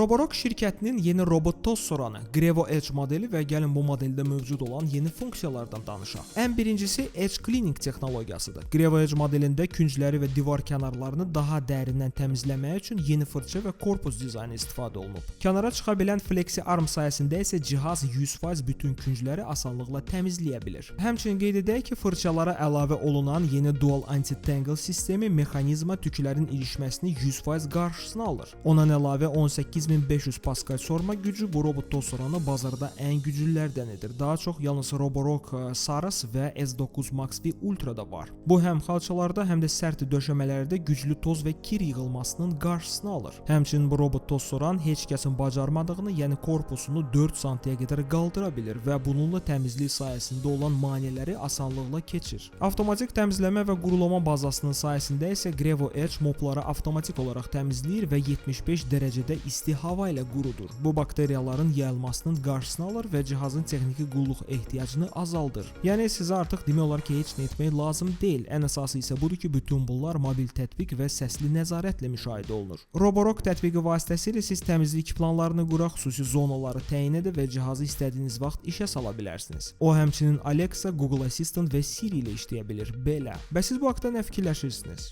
Roborock şirkətinin yeni robot toz soranı, Grevo Edge modeli və gəlin bu modeldə mövcud olan yeni funksiyalardan danışaq. Ən birincisi Edge Cleaning texnologiyasıdır. Grevo Edge modelində küncləri və divar kənarlarını daha dərindən təmizləmək üçün yeni fırça və korpus dizaynı istifadə olunub. Kənara çıxa bilən Flexi Arm sayəsində isə cihaz 100% bütün küncləri asanlıqla təmizləyə bilir. Həmçinin qeyd edək ki, fırçalara əlavə olunan yeni Dual Anti-Tangle sistemi mexanizma tüklərin ilişməsini 100% qarşısını alır. Ondan əlavə 18500 Pascal sorma gücü bu robot toz soranı bazarda ən güclülərdənidir. Daha çox yalnız Roborock Saras və S9 Max V Ultra da var. Bu həm xalçalarda, həm də sərt döşəmələrdə güclü toz və kir yığılmasının qarşısını alır. Həmçinin bu robot toz soran heç kəsin bacarmadığını, yəni korpusunu 4 sm-yə qədər qaldıra bilir və bununla təmizlik sayəsində olan maneələri asanlıqla keçir. Avtomatik təmizləmə və qurulama bazasının sayəsində isə Grevo Edge mopları avtomatik olaraq təmizləyir və 75 dərəcədə isti hava ilə qurudur. Bu bakteriyaların yayılmasının qarşısını alır və cihazın texniki qulluq ehtiyacını azaldır. Yəni sizə artıq demək olar ki, heç nə etmək lazım deyil. Ən əsası isə budur ki, bütün bunlar mobil tətbiq və səsli nəzarətlə müşahidə olunur. Roborock tətbiqi vasitəsilə siz təmizlik planlarını qura, xüsusi zonaları təyin edə və cihazı istədiyiniz vaxt işə sala bilərsiniz. O həmçinin Alexa, Google Assistant və Siri ilə işləyə bilir. Belə. Bəs siz bu haqqda nə fikirləşirsiniz?